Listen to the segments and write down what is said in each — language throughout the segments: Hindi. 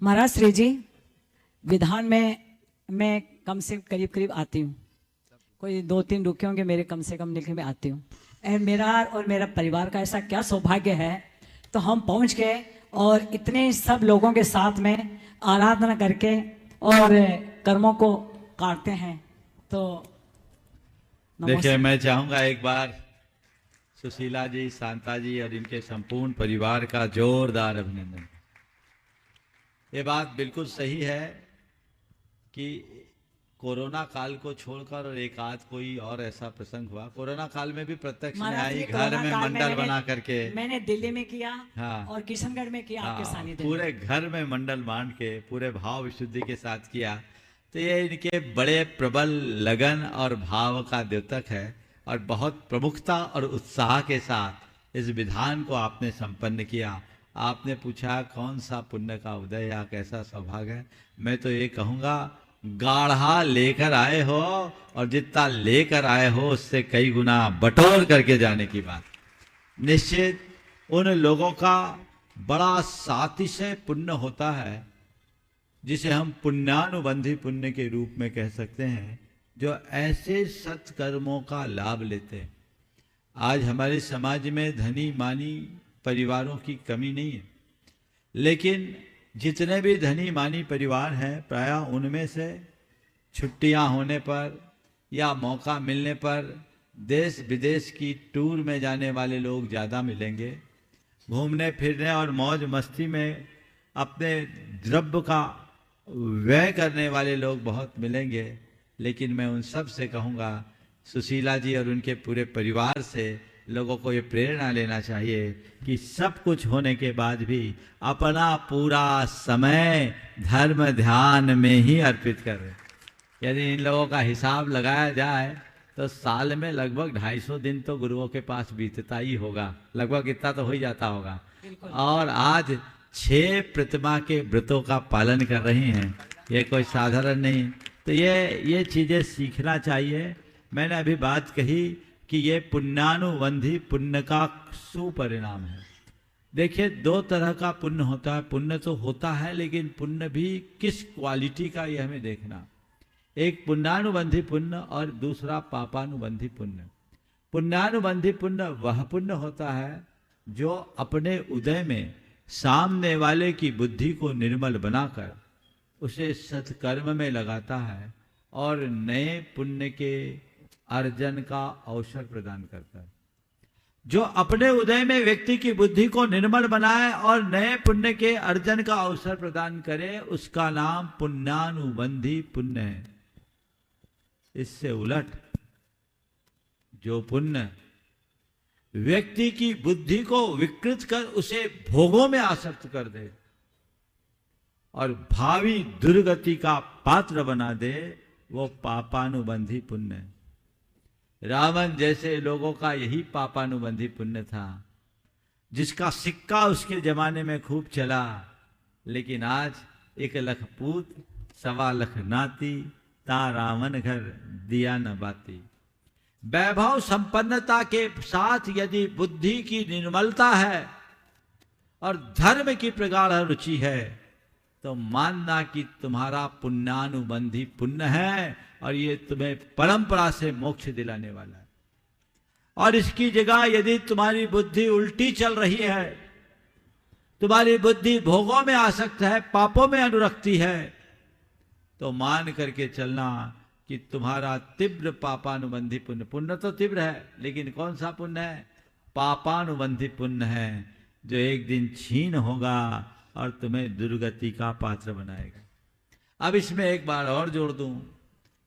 महाराज श्री जी, विधान में मैं कम से करीब करीब आती हूँ, कोई 2-3 रुके होंगे मेरे कम से कम लिखे में आती हूँ। मेरा और मेरा परिवार का ऐसा क्या सौभाग्य है, तो हम पहुँच गए और इतने सब लोगों के साथ में आराधना करके और कर्मों को काटते हैं। तो देखिए, मैं चाहूंगा एक बार सुशीला जी, शांता जी और इनके संपूर्ण परिवार का जोरदार अभिनंदन। ये बात बिल्कुल सही है कि कोरोना काल को छोड़कर और एक आध कोई और ऐसा प्रसंग हुआ। कोरोना काल में भी प्रत्यक्ष में आई, घर में मंडल बना करके मैंने दिल्ली में किया, हाँ, और किशनगढ़ में किया, आपके सानिध्य में पूरे घर में मंडल बांट के पूरे भाव विशुद्धि के साथ किया। तो ये इनके बड़े प्रबल लगन और भाव का द्योतक है, और बहुत प्रमुखता और उत्साह के साथ इस विधान को आपने संपन्न किया। आपने पूछा कौन सा पुण्य का उदय या कैसा सौभाग्य है। मैं तो ये कहूँगा, गाढ़ा लेकर आए हो और जितना लेकर आए हो उससे कई गुना बटोर करके जाने की बात। निश्चित उन लोगों का बड़ा सातिशय पुण्य होता है जिसे हम पुण्यानुबंधी पुण्य के रूप में कह सकते हैं, जो ऐसे सत्कर्मों का लाभ लेते हैं। आज हमारे समाज में धनी मानी परिवारों की कमी नहीं है, लेकिन जितने भी धनी मानी परिवार हैं प्रायः उनमें से छुट्टियां होने पर या मौका मिलने पर देश विदेश की टूर में जाने वाले लोग ज़्यादा मिलेंगे। घूमने फिरने और मौज मस्ती में अपने द्रव्य का व्यय करने वाले लोग बहुत मिलेंगे। लेकिन मैं उन सब से कहूँगा, सुशीला जी और उनके पूरे परिवार से लोगों को ये प्रेरणा लेना चाहिए कि सब कुछ होने के बाद भी अपना पूरा समय धर्म ध्यान में ही अर्पित करें। यदि इन लोगों का हिसाब लगाया जाए तो साल में लगभग 250 दिन तो गुरुओं के पास बीतता ही होगा, लगभग इतना तो हो ही जाता होगा। और आज 6 प्रतिमा के व्रतों का पालन कर रही हैं, ये कोई साधारण नहीं। तो ये चीजें सीखना चाहिए। मैंने अभी बात कही कि ये पुण्यानुबंधी पुण्य का सुपरिणाम है। देखिए, 2 तरह का पुण्य होता है। पुण्य तो होता है, लेकिन पुण्य भी किस क्वालिटी का, ये हमें देखना। एक पुण्यानुबंधी पुण्य और दूसरा पापानुबंधी पुण्य। पुण्यानुबंधी पुण्य वह पुण्य होता है जो अपने उदय में सामने वाले की बुद्धि को निर्मल बनाकर उसे सत्कर्म में लगाता है और नए पुण्य के अर्जन का अवसर प्रदान करता है। जो अपने उदय में व्यक्ति की बुद्धि को निर्मल बनाए और नए पुण्य के अर्जन का अवसर प्रदान करे, उसका नाम पुण्यानुबंधी पुण्य है। इससे उलट जो पुण्य व्यक्ति की बुद्धि को विकृत कर उसे भोगों में आसक्त कर दे और भावी दुर्गति का पात्र बना दे, वो पापानुबंधी पुण्य है। रावण जैसे लोगों का यही पापानुबंधी पुण्य था, जिसका सिक्का उसके जमाने में खूब चला। लेकिन आज 1 लाख पूत 1.25 लाख नाती, ता रावण घर दिया न बाती। वैभव संपन्नता के साथ यदि बुद्धि की निर्मलता है और धर्म की प्रगाढ़ रुचि है, तो मानना कि तुम्हारा पुण्यानुबंधी पुण्य है और ये तुम्हें परंपरा से मोक्ष दिलाने वाला है। और इसकी जगह यदि तुम्हारी बुद्धि उल्टी चल रही है, तुम्हारी बुद्धि भोगों में आसक्त है, पापों में अनुरक्ति है, तो मान करके चलना कि तुम्हारा तीव्र पापानुबंधी पुण्य। पुण्य तो तीव्र है, लेकिन कौन सा पुण्य है? पापानुबंधी पुण्य है, जो एक दिन छीन होगा और तुम्हें दुर्गति का पात्र बनाएगा। अब इसमें एक बार और जोड़ दूं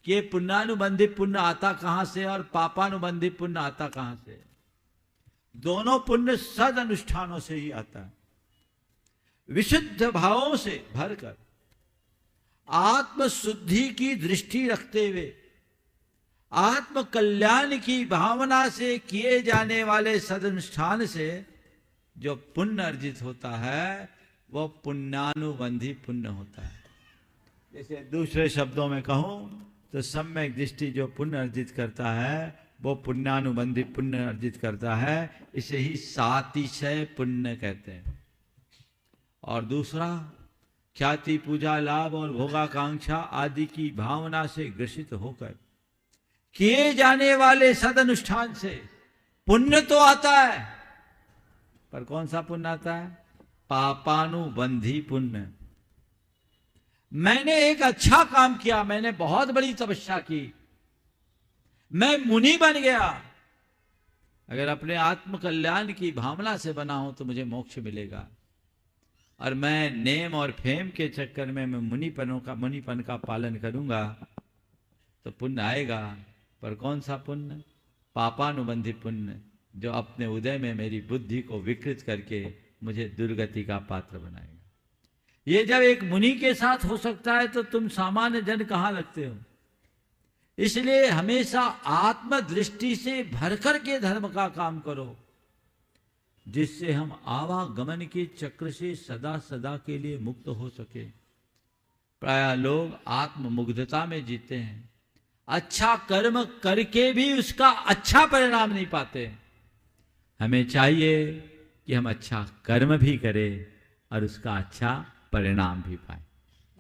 कि ये पुण्यानुबंधी पुण्य आता कहां से और पापानुबंधी पुण्य आता कहां से? दोनों पुण्य सद अनुष्ठानों से ही आता है। विशुद्ध भावों से भरकर आत्म शुद्धि की दृष्टि रखते हुए आत्म कल्याण की भावना से किए जाने वाले सदनुष्ठान से जो पुण्य अर्जित होता है, वो पुण्यानुबंधी पुण्य होता है। जैसे दूसरे शब्दों में कहूं तो सम्यक दृष्टि जो पुण्य अर्जित करता है, वो पुण्यानुबंधी पुण्य अर्जित करता है। इसे ही सातिशय पुण्य कहते हैं। और दूसरा ख्याति, पूजा, लाभ और भोगाकांक्षा आदि की भावना से ग्रसित होकर किए जाने वाले सदनुष्ठान से पुण्य तो आता है, पर कौन सा पुण्य आता है? पापानुबंधी पुण्य। मैंने एक अच्छा काम किया, मैंने बहुत बड़ी तपस्या की, मैं मुनि बन गया, अगर अपने आत्म कल्याण की भावना से बना हूं तो मुझे मोक्ष मिलेगा। और मैं नेम और फेम के चक्कर में मैं मुनिपन का पालन करूंगा तो पुण्य आएगा, पर कौन सा पुण्य? पापानुबंधी पुण्य, जो अपने उदय में मेरी बुद्धि को विकृत करके मुझे दुर्गति का पात्र बनाएगा। ये जब एक मुनि के साथ हो सकता है तो तुम सामान्य जन कहां लगते हो? इसलिए हमेशा आत्मदृष्टि से भरकर के धर्म का काम करो, जिससे हम आवागमन के चक्र से सदा सदा के लिए मुक्त हो सके। प्राय लोग आत्ममुग्धता में जीते हैं, अच्छा कर्म करके भी उसका अच्छा परिणाम नहीं पाते। हमें चाहिए कि हम अच्छा कर्म भी करें और उसका अच्छा परिणाम भी पाएं।